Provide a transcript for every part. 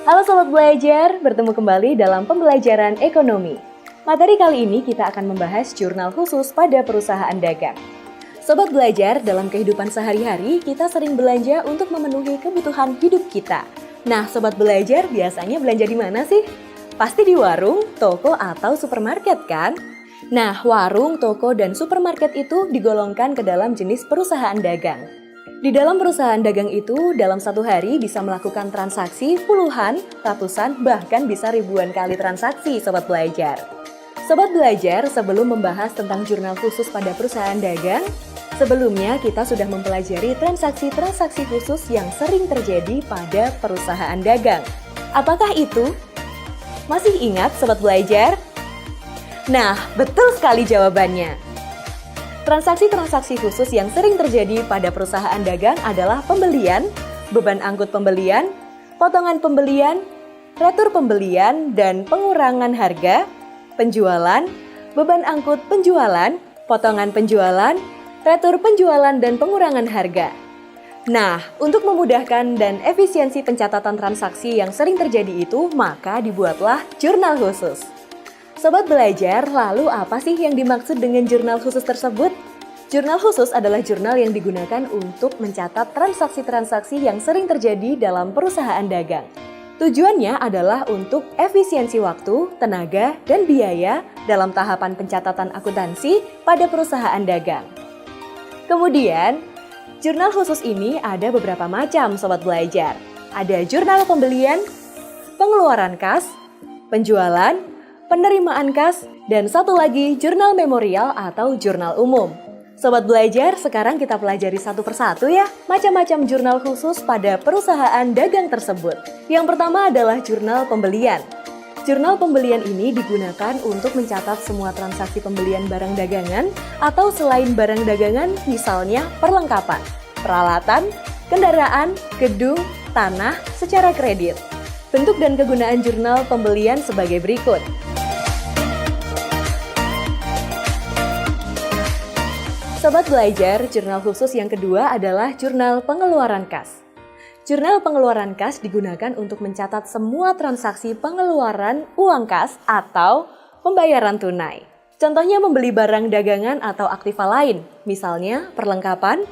Halo Sobat Belajar, bertemu kembali dalam pembelajaran ekonomi. Materi kali ini kita akan membahas jurnal khusus pada perusahaan dagang. Sobat Belajar, dalam kehidupan sehari-hari kita sering belanja untuk memenuhi kebutuhan hidup kita. Nah, Sobat Belajar biasanya belanja di mana sih? Pasti di warung, toko, atau supermarket kan? Nah, warung, toko, dan supermarket itu digolongkan ke dalam jenis perusahaan dagang. Di dalam perusahaan dagang itu, dalam satu hari bisa melakukan transaksi puluhan, ratusan, bahkan bisa ribuan kali transaksi, Sobat Belajar. Sobat Belajar, sebelum membahas tentang jurnal khusus pada perusahaan dagang, sebelumnya kita sudah mempelajari transaksi-transaksi khusus yang sering terjadi pada perusahaan dagang. Apakah itu? Masih ingat, Sobat Belajar? Nah, betul sekali jawabannya. Transaksi-transaksi khusus yang sering terjadi pada perusahaan dagang adalah pembelian, beban angkut pembelian, potongan pembelian, retur pembelian, dan pengurangan harga, penjualan, beban angkut penjualan, potongan penjualan, retur penjualan, dan pengurangan harga. Nah, untuk memudahkan dan efisiensi pencatatan transaksi yang sering terjadi itu, maka dibuatlah jurnal khusus. Sobat Belajar, lalu apa sih yang dimaksud dengan jurnal khusus tersebut? Jurnal khusus adalah jurnal yang digunakan untuk mencatat transaksi-transaksi yang sering terjadi dalam perusahaan dagang. Tujuannya adalah untuk efisiensi waktu, tenaga, dan biaya dalam tahapan pencatatan akuntansi pada perusahaan dagang. Kemudian, jurnal khusus ini ada beberapa macam, Sobat Belajar. Ada jurnal pembelian, pengeluaran kas, penjualan, penerimaan kas, dan satu lagi jurnal memorial atau jurnal umum. Sobat Belajar, sekarang kita pelajari satu persatu ya, macam-macam jurnal khusus pada perusahaan dagang tersebut. Yang pertama adalah jurnal pembelian. Jurnal pembelian ini digunakan untuk mencatat semua transaksi pembelian barang dagangan atau selain barang dagangan, misalnya perlengkapan, peralatan, kendaraan, gedung, tanah secara kredit. Bentuk dan kegunaan jurnal pembelian sebagai berikut. Sobat Belajar, jurnal khusus yang kedua adalah jurnal pengeluaran kas. Jurnal pengeluaran kas digunakan untuk mencatat semua transaksi pengeluaran uang kas atau pembayaran tunai. Contohnya membeli barang dagangan atau aktiva lain, misalnya perlengkapan,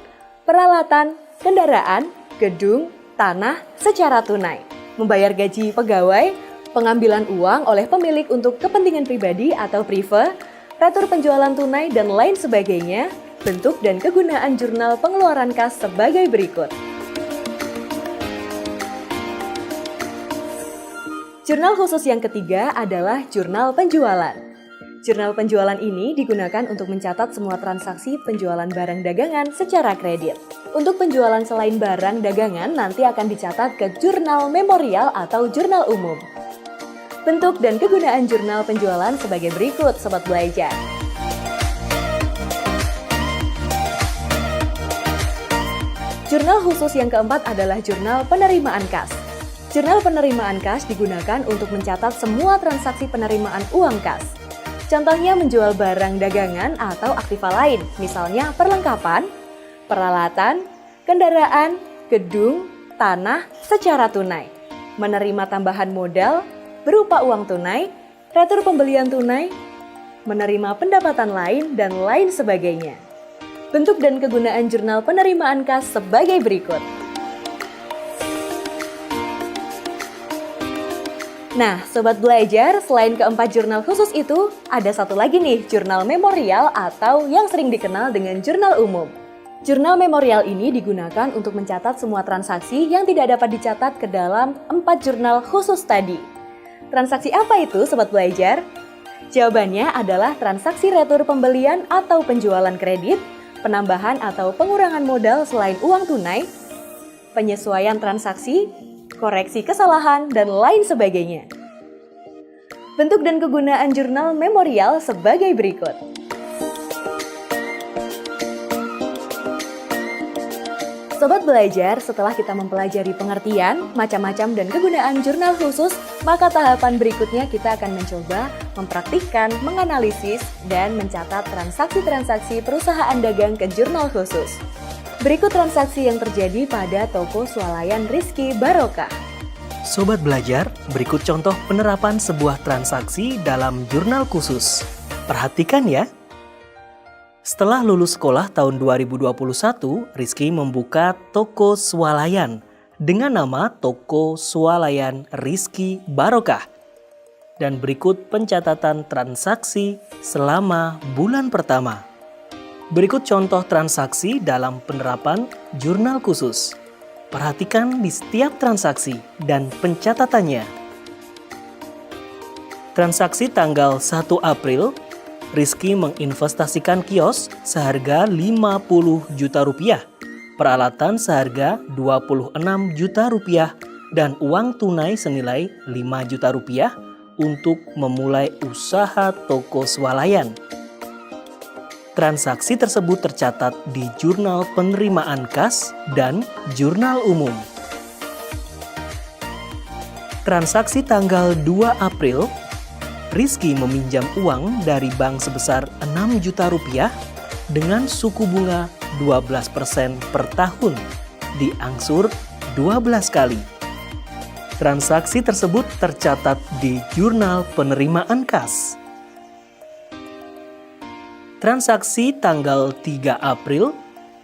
peralatan, kendaraan, gedung, tanah secara tunai. Membayar gaji pegawai, pengambilan uang oleh pemilik untuk kepentingan pribadi atau prive, retur penjualan tunai, dan lain sebagainya. Bentuk dan kegunaan jurnal pengeluaran kas sebagai berikut. Jurnal khusus yang ketiga adalah jurnal penjualan. Jurnal penjualan ini digunakan untuk mencatat semua transaksi penjualan barang dagangan secara kredit. Untuk penjualan selain barang dagangan nanti akan dicatat ke jurnal memorial atau jurnal umum. Bentuk dan kegunaan jurnal penjualan sebagai berikut, Sobat Belajar. Jurnal khusus yang keempat adalah jurnal penerimaan kas. Jurnal penerimaan kas digunakan untuk mencatat semua transaksi penerimaan uang kas. Contohnya menjual barang dagangan atau aktiva lain, misalnya perlengkapan, peralatan, kendaraan, gedung, tanah secara tunai. Menerima tambahan modal berupa uang tunai, retur pembelian tunai, menerima pendapatan lain, dan lain sebagainya. Bentuk dan kegunaan jurnal penerimaan kas sebagai berikut. Nah, Sobat Belajar, selain keempat jurnal khusus itu, ada satu lagi nih, jurnal memorial atau yang sering dikenal dengan jurnal umum. Jurnal memorial ini digunakan untuk mencatat semua transaksi yang tidak dapat dicatat ke dalam 4 jurnal khusus tadi. Transaksi apa itu, Sobat Belajar? Jawabannya adalah transaksi retur pembelian atau penjualan kredit, penambahan atau pengurangan modal selain uang tunai, penyesuaian transaksi, koreksi kesalahan, dan lain sebagainya. Bentuk dan kegunaan jurnal memorial sebagai berikut. Sobat Belajar, setelah kita mempelajari pengertian, macam-macam dan kegunaan jurnal khusus, maka tahapan berikutnya kita akan mencoba mempraktikkan, menganalisis, dan mencatat transaksi-transaksi perusahaan dagang ke jurnal khusus. Berikut transaksi yang terjadi pada toko swalayan Rizky Barokah. Sobat belajar, berikut contoh penerapan sebuah transaksi dalam jurnal khusus. Perhatikan ya. Setelah lulus sekolah tahun 2021, Rizky membuka toko swalayan dengan nama Toko Swalayan Rizky Barokah. Dan berikut pencatatan transaksi selama bulan pertama. Berikut contoh transaksi dalam penerapan jurnal khusus. Perhatikan di setiap transaksi dan pencatatannya. Transaksi tanggal 1 April, Rizky menginvestasikan kios seharga 50 juta rupiah, peralatan seharga 26 juta rupiah, dan uang tunai senilai 5 juta rupiah untuk memulai usaha toko swalayan. Transaksi tersebut tercatat di Jurnal Penerimaan Kas dan Jurnal Umum. Transaksi tanggal 2 April, Rizky meminjam uang dari bank sebesar 6 juta rupiah dengan suku bunga 12% per tahun, diangsur 12 kali. Transaksi tersebut tercatat di Jurnal Penerimaan Kas. Transaksi tanggal 3 April,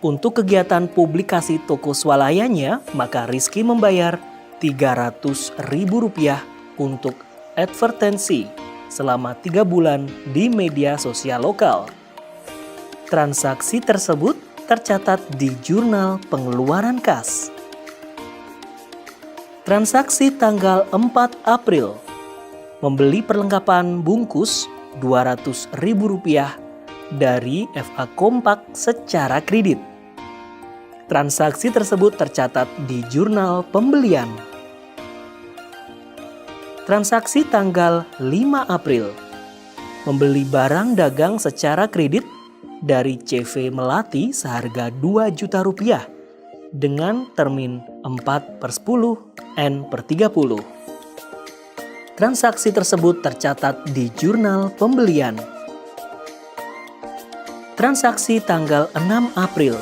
untuk kegiatan publikasi toko swalayannya, maka Rizky membayar Rp300.000 untuk advertensi selama 3 bulan di media sosial lokal. Transaksi tersebut tercatat di Jurnal Pengeluaran Kas. Transaksi tanggal 4 April, membeli perlengkapan bungkus Rp200.000 dari FA Kompak secara kredit. Transaksi tersebut tercatat di Jurnal Pembelian. Transaksi tanggal 5 April, membeli barang dagang secara kredit dari CV Melati seharga 2 juta rupiah dengan termin 4/10 N/30. Transaksi tersebut tercatat di Jurnal Pembelian. Transaksi tanggal 6 April,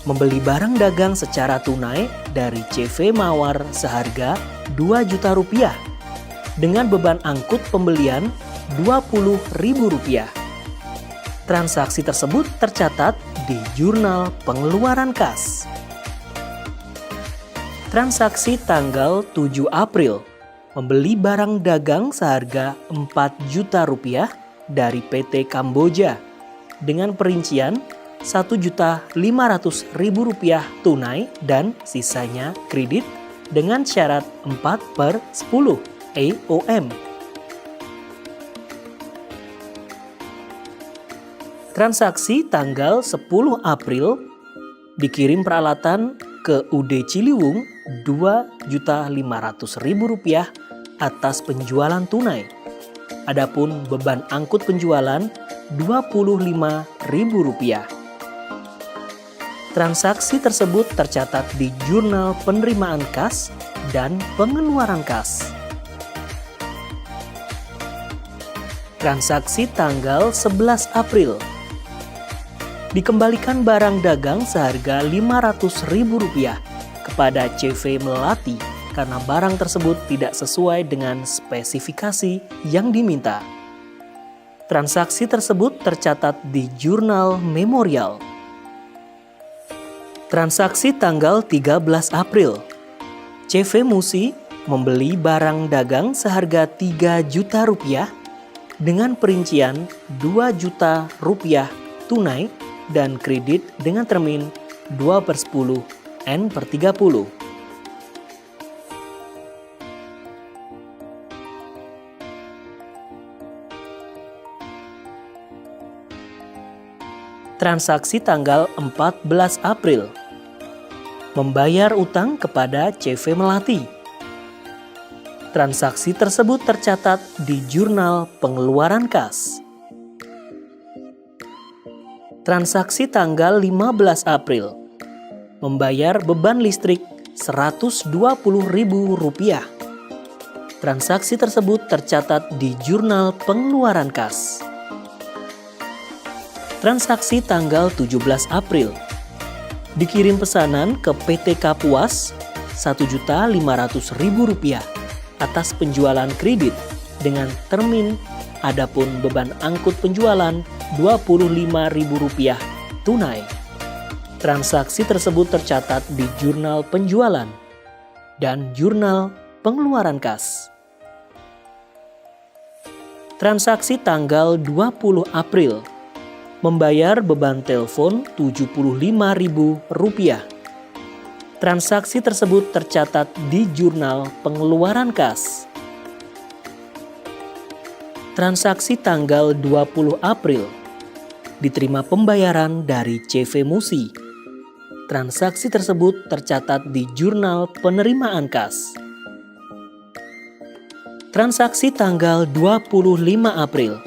membeli barang dagang secara tunai dari CV Mawar seharga 2 juta rupiah dengan beban angkut pembelian Rp20.000. Transaksi tersebut tercatat di Jurnal Pengeluaran Kas. Transaksi tanggal 7 April, membeli barang dagang seharga 4 juta rupiah dari PT Kamboja dengan perincian Rp1.500.000 tunai dan sisanya kredit dengan syarat 4/10 EOM. Transaksi tanggal 10 April, dikirim peralatan ke UD Ciliwung Rp2.500.000 atas penjualan tunai. Adapun beban angkut penjualan Rp25.000. Transaksi tersebut tercatat di Jurnal Penerimaan Kas dan Pengeluaran Kas. Transaksi tanggal 11 April, dikembalikan barang dagang seharga Rp500.000 kepada CV Melati karena barang tersebut tidak sesuai dengan spesifikasi yang diminta. Transaksi tersebut tercatat di Jurnal Memorial. Transaksi tanggal 13 April, CV Musi membeli barang dagang seharga 3 juta rupiah dengan perincian 2 juta rupiah tunai dan kredit dengan termin 2/10 N/30. Transaksi tanggal 14 April, membayar utang kepada CV Melati. Transaksi tersebut tercatat di Jurnal Pengeluaran Kas. Transaksi tanggal 15 April, membayar beban listrik Rp120.000. Transaksi tersebut tercatat di Jurnal Pengeluaran Kas. Transaksi tanggal 17 April, dikirim pesanan ke PT Kapuas Rp1.500.000 atas penjualan kredit dengan termin, adapun beban angkut penjualan Rp25.000 tunai. Transaksi tersebut tercatat di jurnal penjualan dan jurnal pengeluaran kas. Transaksi tanggal 20 April, membayar beban telepon Rp75.000. Transaksi tersebut tercatat di jurnal pengeluaran kas. Transaksi tanggal 20 April, diterima pembayaran dari CV Musi. Transaksi tersebut tercatat di jurnal penerimaan kas. Transaksi tanggal 25 April,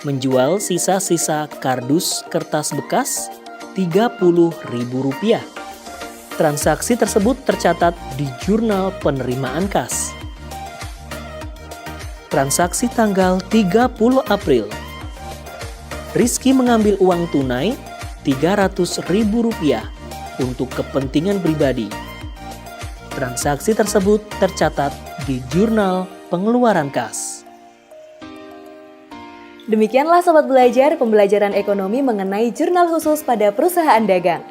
menjual sisa-sisa kardus kertas bekas Rp30.000. Transaksi tersebut tercatat di jurnal penerimaan kas. Transaksi tanggal 30 April, Rizky mengambil uang tunai Rp300.000 untuk kepentingan pribadi. Transaksi tersebut tercatat di jurnal pengeluaran kas. Demikianlah Sobat Belajar, pembelajaran ekonomi mengenai jurnal khusus pada perusahaan dagang.